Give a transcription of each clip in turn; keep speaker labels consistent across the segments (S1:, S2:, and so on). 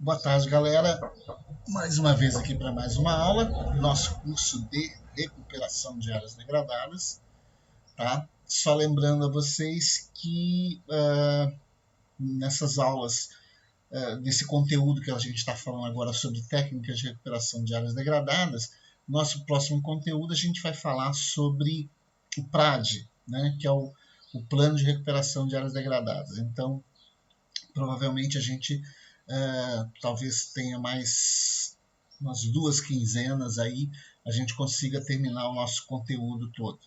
S1: Boa tarde, galera. Mais uma vez aqui para mais uma aula do nosso curso de recuperação de áreas degradadas. Tá? Só lembrando a vocês que nessas aulas, desse conteúdo que a gente está falando agora sobre técnicas de recuperação de áreas degradadas, nosso próximo conteúdo a gente vai falar sobre o PRAD, né, que é o Plano de Recuperação de Áreas Degradadas. Então, provavelmente a gente talvez tenha mais umas 2 quinzenas aí, a gente consiga terminar o nosso conteúdo todo.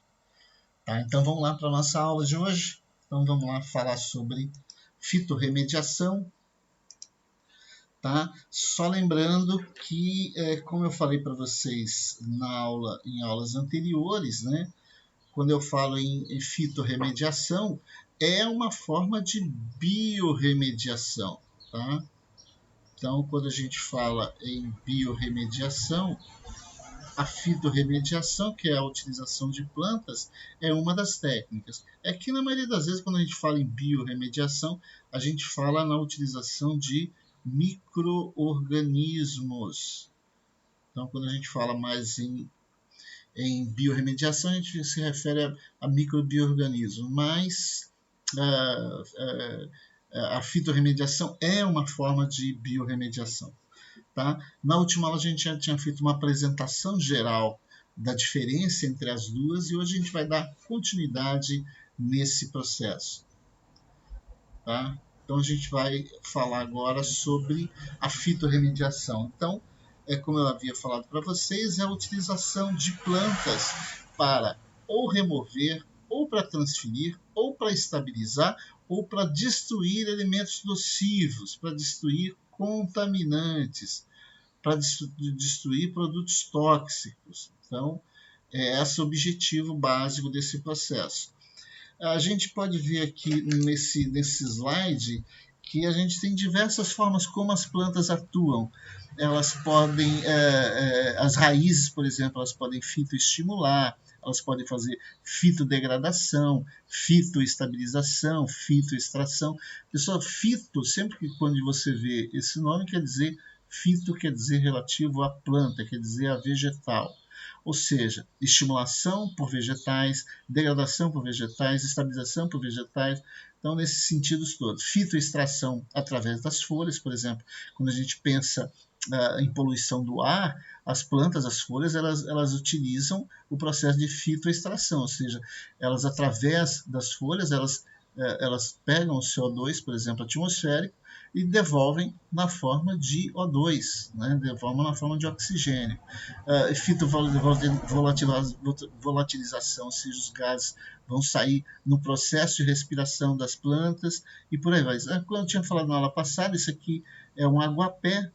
S1: Tá? Então vamos lá para a nossa aula de hoje. Então vamos lá falar sobre fitorremediação. Tá? Só lembrando que, como eu falei para vocês em aulas anteriores, né, quando eu falo em fitorremediação, é uma forma de biorremediação. Tá? Então, quando a gente fala em biorremediação, a fitorremediação, que é a utilização de plantas, é uma das técnicas. É que, na maioria das vezes, quando a gente fala em biorremediação, a gente fala na utilização de micro-organismos. Então, quando a gente fala mais em biorremediação, a gente se refere a microbiorganismos, mas a fitorremediação é uma forma de biorremediação. Tá? Na última aula a gente já tinha feito uma apresentação geral da diferença entre as duas e hoje a gente vai dar continuidade nesse processo. Tá? Então a gente vai falar agora sobre a fitorremediação. Então, como eu havia falado para vocês, é a utilização de plantas para ou remover, ou para transferir, ou para estabilizar, ou para destruir elementos nocivos, para destruir contaminantes, para destruir produtos tóxicos. Então, esse é o objetivo básico desse processo. A gente pode ver aqui nesse slide que a gente tem diversas formas como as plantas atuam. Elas podem, as raízes, por exemplo, elas podem fitoestimular, elas podem fazer fitodegradação, fitoestabilização, fitoextração. Pessoal, fito, sempre que quando você vê esse nome, quer dizer, fito quer dizer relativo à planta, quer dizer a vegetal. Ou seja, estimulação por vegetais, degradação por vegetais, estabilização por vegetais. Então, nesses sentidos todos. Fitoextração através das folhas, por exemplo, quando a gente pensa em poluição do ar, as plantas, as folhas, elas utilizam o processo de fitoextração, ou seja, elas através das folhas, elas pegam o CO2, por exemplo, atmosférico, e devolvem na forma de O2, né? Devolvem na forma de oxigênio. Fitovolatilização, ou seja, os gases vão sair no processo de respiração das plantas e por aí vai. Como eu tinha falado na aula passada, isso aqui é um aguapé,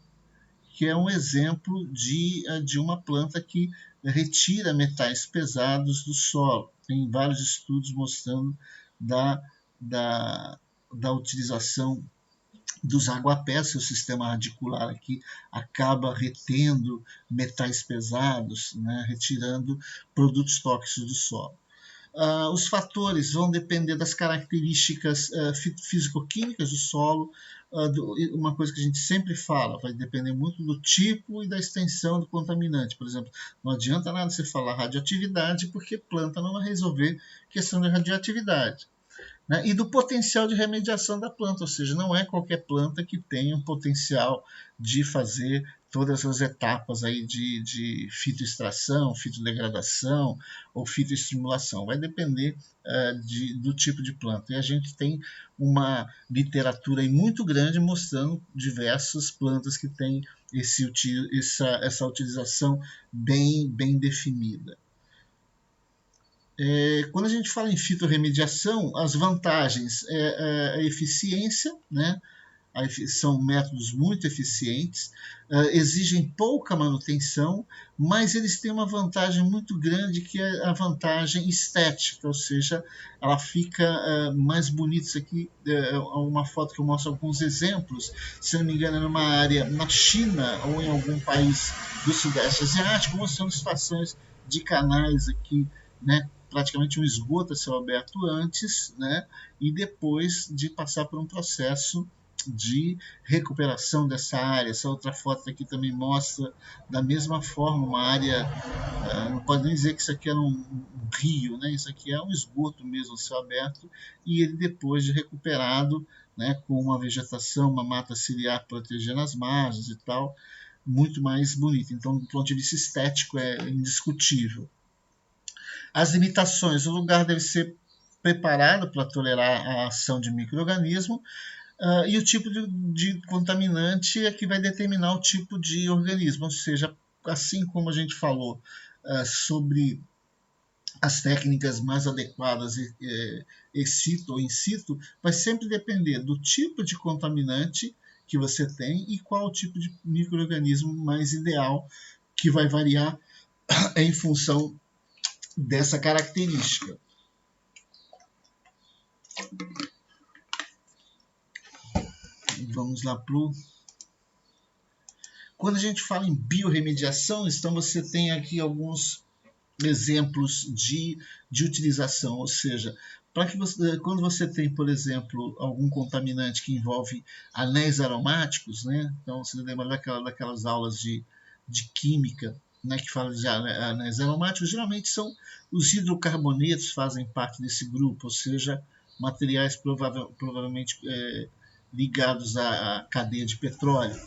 S1: que é um exemplo de uma planta que retira metais pesados do solo. Tem vários estudos mostrando da utilização dos aguapés, seu sistema radicular aqui acaba retendo metais pesados, né, retirando produtos tóxicos do solo. Os fatores vão depender das características físico-químicas do solo. Uma coisa que a gente sempre fala, vai depender muito do tipo e da extensão do contaminante. Por exemplo, não adianta nada você falar radioatividade, porque planta não vai resolver questão de radioatividade. Né? E do potencial de remediação da planta, ou seja, não é qualquer planta que tenha um potencial de fazer todas as etapas aí de fitoextração, fitodegradação ou fitoestimulação. Vai depender do tipo de planta. E a gente tem uma literatura aí muito grande mostrando diversas plantas que têm essa utilização bem definida. Quando a gente fala em fitorremediação, as vantagens é a eficiência, né? São métodos muito eficientes, exigem pouca manutenção, mas eles têm uma vantagem muito grande, que é a vantagem estética, ou seja, ela fica mais bonita. Isso aqui é uma foto que eu mostro alguns exemplos, se não me engano é numa área na China ou em algum país do Sudeste Asiático, mostrando situações de canais aqui, né? Praticamente um esgoto a céu aberto antes, né? E depois de passar por um processo de recuperação dessa área. Essa outra foto aqui também mostra da mesma forma uma área, não pode nem dizer que isso aqui era um rio, né? Isso aqui é um esgoto mesmo, céu aberto, e ele depois de recuperado, né, com uma vegetação, uma mata ciliar protegendo as margens e tal, muito mais bonito. Então, do ponto de vista estético, é indiscutível. As limitações: o lugar deve ser preparado para tolerar a ação de micro-organismo, e o tipo de contaminante é que vai determinar o tipo de organismo, ou seja, assim como a gente falou sobre as técnicas mais adequadas ex situ ou in situ, vai sempre depender do tipo de contaminante que você tem e qual o tipo de micro-organismo mais ideal, que vai variar em função dessa característica. Vamos lá para o... Quando a gente fala em biorremediação, então você tem aqui alguns exemplos de utilização, ou seja, para que você, quando você tem, por exemplo, algum contaminante que envolve anéis aromáticos, né? Então você lembra daquelas aulas de química, né, que fala de anéis aromáticos, geralmente são os hidrocarbonetos, fazem parte desse grupo, ou seja, materiais provavelmente ligados à cadeia de petróleo.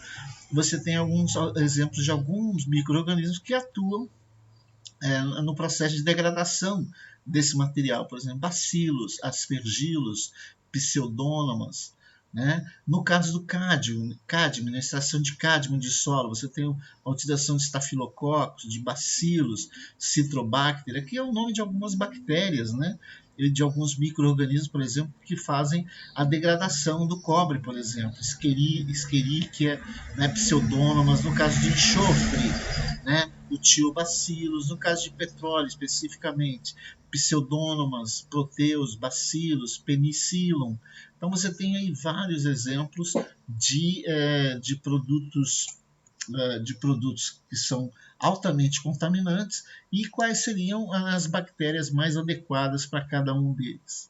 S1: Você tem alguns exemplos de alguns micro-organismos que atuam no processo de degradação desse material, por exemplo, bacilos, aspergilos, pseudômonas, né? No caso do cádmio, na extração de cádmio de solo, você tem a utilização de estafilococos, de bacilos, citrobacter, que é o nome de algumas bactérias, né? E de alguns micro-organismos, por exemplo, que fazem a degradação do cobre, por exemplo, Escherichia, né, pseudômonas, no caso de enxofre, né, o tiobacilos, no caso de petróleo especificamente, pseudômonas, proteus, bacilos, penicillum. Então você tem aí vários exemplos de produtos que são altamente contaminantes e quais seriam as bactérias mais adequadas para cada um deles.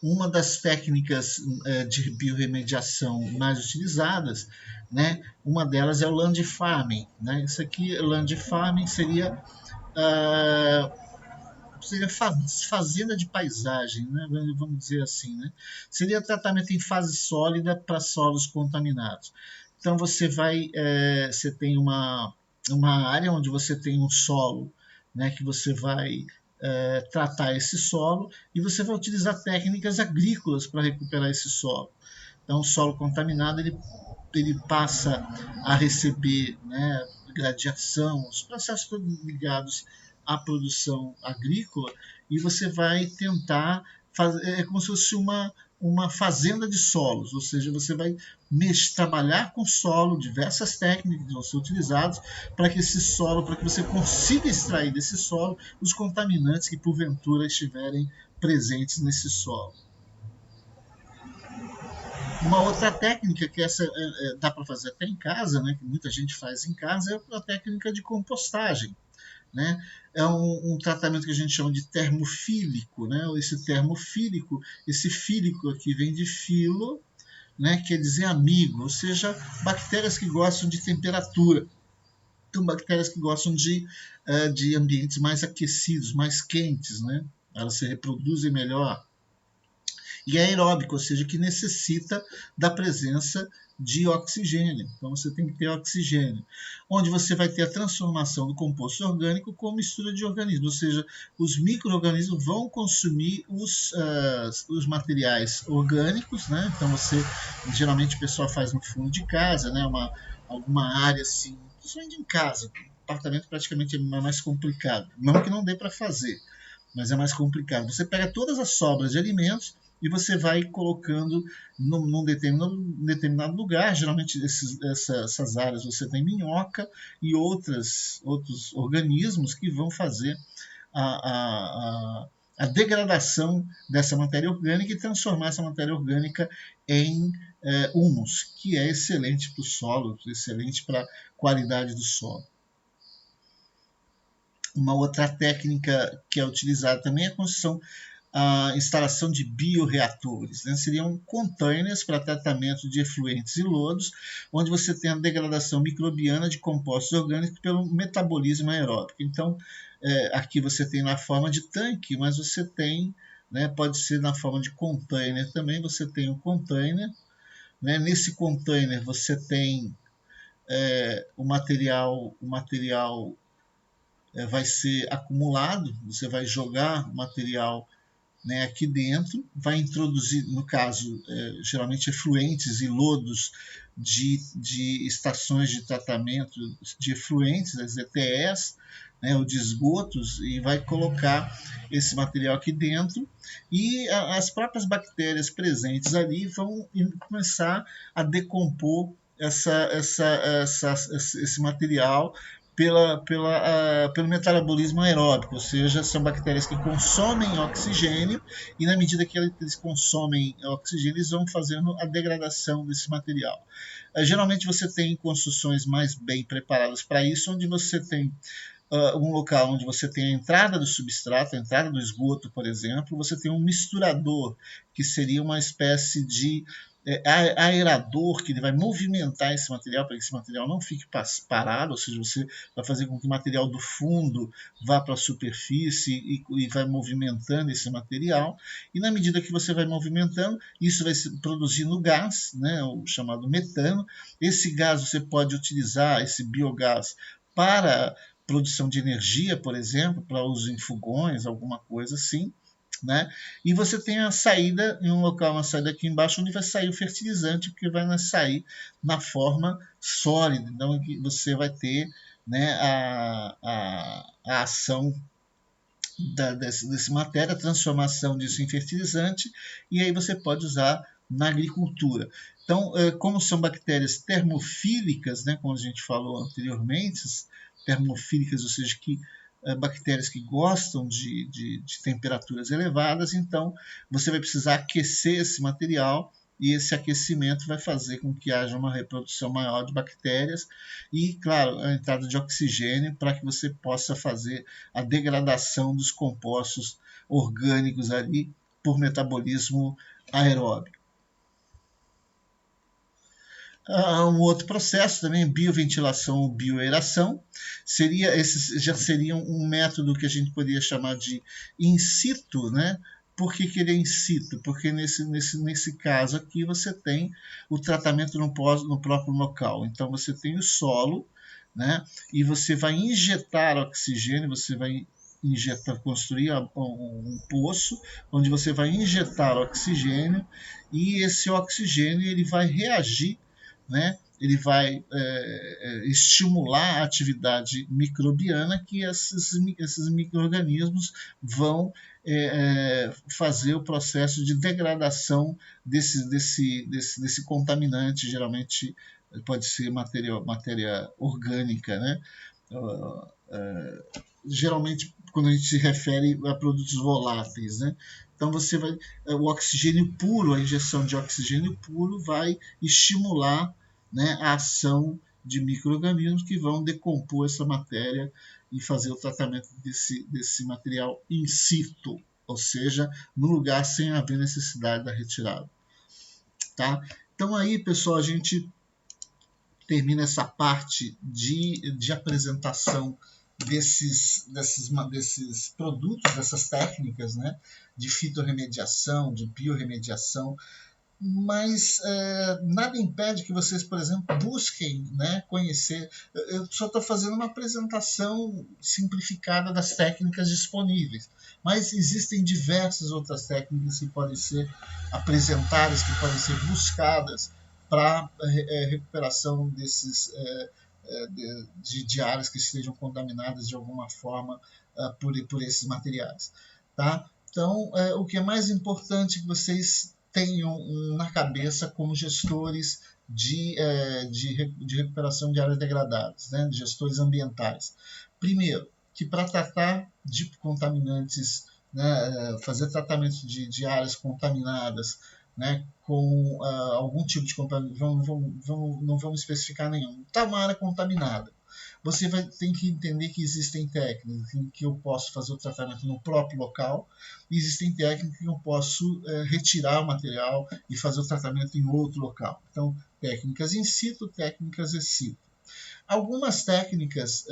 S1: Uma das técnicas de biorremediação mais utilizadas, né, uma delas é o land farming. Né? Isso aqui, land farming, seria fazenda de paisagem, né? Vamos dizer assim. Né? Seria tratamento em fase sólida para solos contaminados. Então você tem uma área onde você tem um solo, né, que você vai tratar esse solo e você vai utilizar técnicas agrícolas para recuperar esse solo. Então, o solo contaminado ele passa a receber, né, gradiação, os processos ligados à produção agrícola, e você vai tentar fazer, é como se fosse uma fazenda de solos, ou seja, você vai trabalhar com solo, diversas técnicas vão ser utilizadas para que esse solo, para que você consiga extrair desse solo os contaminantes que porventura estiverem presentes nesse solo. Uma outra técnica, que essa dá para fazer até em casa, né, que muita gente faz em casa, é a técnica de compostagem. Né? É um tratamento que a gente chama de termofílico. Né? Esse fílico aqui vem de filo, né, quer dizer amigo, ou seja, bactérias que gostam de temperatura. Então, bactérias que gostam de ambientes mais aquecidos, mais quentes. Né? Elas se reproduzem melhor. E é aeróbico, ou seja, que necessita da presença de oxigênio. Então você tem que ter oxigênio. Onde você vai ter a transformação do composto orgânico com mistura de organismos, ou seja, os micro-organismos vão consumir os materiais orgânicos, né? Então geralmente o pessoal faz no fundo de casa, né? Alguma área assim, principalmente em casa. Apartamento praticamente é mais complicado. Não que não dê para fazer, mas é mais complicado. Você pega todas as sobras de alimentos e você vai colocando num determinado lugar. Geralmente essas áreas você tem minhoca e outros organismos que vão fazer a degradação dessa matéria orgânica e transformar essa matéria orgânica em humus, que é excelente para o solo, excelente para a qualidade do solo. Uma outra técnica que é utilizada também é a construção a instalação de bioreatores, né? Seriam containers para tratamento de efluentes e lodos, onde você tem a degradação microbiana de compostos orgânicos pelo metabolismo aeróbico. Então, aqui você tem na forma de tanque, mas você tem, né, pode ser na forma de container também, você tem um container, né? Nesse container você tem o material vai ser acumulado, você vai jogar o material, né, aqui dentro, vai introduzir, no caso, geralmente efluentes e lodos de estações de tratamento de efluentes, as ETEs, né, ou de esgotos, e vai colocar esse material aqui dentro, e as próprias bactérias presentes ali vão começar a decompor esse material pelo metabolismo aeróbico, ou seja, são bactérias que consomem oxigênio e na medida que eles consomem oxigênio, eles vão fazendo a degradação desse material. Geralmente você tem construções mais bem preparadas para isso, onde você tem um local onde você tem a entrada do substrato, a entrada do esgoto, por exemplo, você tem um misturador, que seria uma espécie de aerador, que ele vai movimentar esse material para que esse material não fique parado, ou seja, você vai fazer com que o material do fundo vá para a superfície e vai movimentando esse material, e na medida que você vai movimentando, isso vai produzindo gás, né, o chamado metano. Esse gás você pode utilizar, esse biogás, para produção de energia, por exemplo, para uso em fogões, alguma coisa assim, né? E você tem a saída em um local, uma saída aqui embaixo, onde vai sair o fertilizante, porque vai sair na forma sólida. Então você vai ter, né, a ação desse matéria, a transformação disso em fertilizante, e aí você pode usar na agricultura. Então, como são bactérias termofílicas, né, como a gente falou anteriormente, termofílicas, ou seja, que bactérias que gostam de temperaturas elevadas, então você vai precisar aquecer esse material, e esse aquecimento vai fazer com que haja uma reprodução maior de bactérias e, claro, a entrada de oxigênio para que você possa fazer a degradação dos compostos orgânicos ali por metabolismo aeróbico. Um outro processo também, bioventilação ou bioaeração, esses já seriam um método que a gente poderia chamar de in situ, né? Por que ele é in situ? Porque nesse caso aqui você tem o tratamento no próprio local. Então você tem o solo, né? E você vai injetar oxigênio, você vai construir um poço onde você vai injetar oxigênio, e esse oxigênio ele vai reagir, né? Ele vai estimular a atividade microbiana, que esses micro-organismos vão fazer o processo de degradação desse contaminante, geralmente pode ser matéria orgânica, né? Geralmente, quando a gente se refere a produtos voláteis, né? Então o oxigênio puro, a injeção de oxigênio puro vai estimular, né, a ação de micro-organismos que vão decompor essa matéria e fazer o tratamento desse material in situ, ou seja, no lugar sem haver necessidade da retirada. Tá? Então aí, pessoal, a gente termina essa parte de apresentação desses produtos, dessas técnicas, né, de fitorremediação, de biorremediação, mas nada impede que vocês, por exemplo, busquem, né, conhecer. Eu só estou fazendo uma apresentação simplificada das técnicas disponíveis, mas existem diversas outras técnicas que podem ser apresentadas, que podem ser buscadas para recuperação de áreas que estejam contaminadas de alguma forma por esses materiais. Tá? Então, o que é mais importante que vocês tenham na cabeça como gestores de recuperação de áreas degradadas, né? Gestores ambientais. Primeiro, que para tratar de contaminantes, né, fazer tratamento de áreas contaminadas, né, com algum tipo de contaminação, não vamos especificar nenhum, está uma área contaminada. você vai ter que entender que existem técnicas em que eu posso fazer o tratamento no próprio local, e existem técnicas em que eu posso retirar o material e fazer o tratamento em outro local. Então, técnicas in situ, técnicas ex situ. Algumas técnicas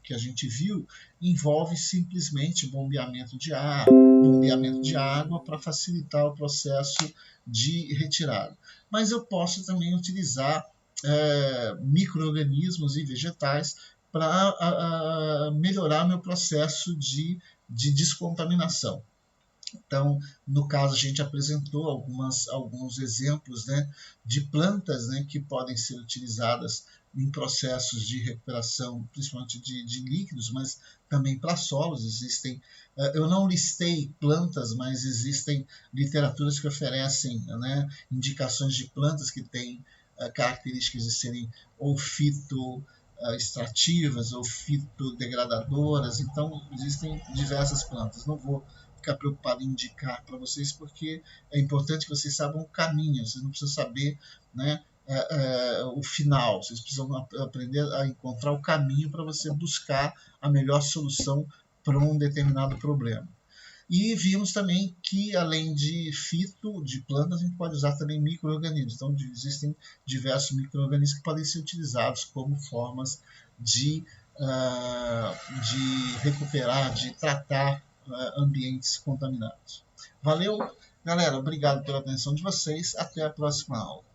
S1: que a gente viu envolvem simplesmente bombeamento de ar, bombeamento de água para facilitar o processo de retirada. Mas eu posso também utilizar micro-organismos e vegetais para melhorar meu processo de descontaminação. Então, no caso, a gente apresentou alguns exemplos, né, de plantas, né, que podem ser utilizadas em processos de recuperação, principalmente de líquidos, mas também para solos. Existem, eu não listei plantas, mas existem literaturas que oferecem, né, indicações de plantas que têm características de serem ou fitoextrativas ou fitodegradadoras. Então, existem diversas plantas. Não vou ficar preocupado em indicar para vocês, porque é importante que vocês saibam o caminho, vocês não precisam saber, né, o final, vocês precisam aprender a encontrar o caminho para você buscar a melhor solução para um determinado problema. E vimos também que, além de fito, de plantas, a gente pode usar também micro-organismos. Então, existem diversos micro-organismos que podem ser utilizados como formas de recuperar, de tratar ambientes contaminados. Valeu, galera. Obrigado pela atenção de vocês. Até a próxima aula.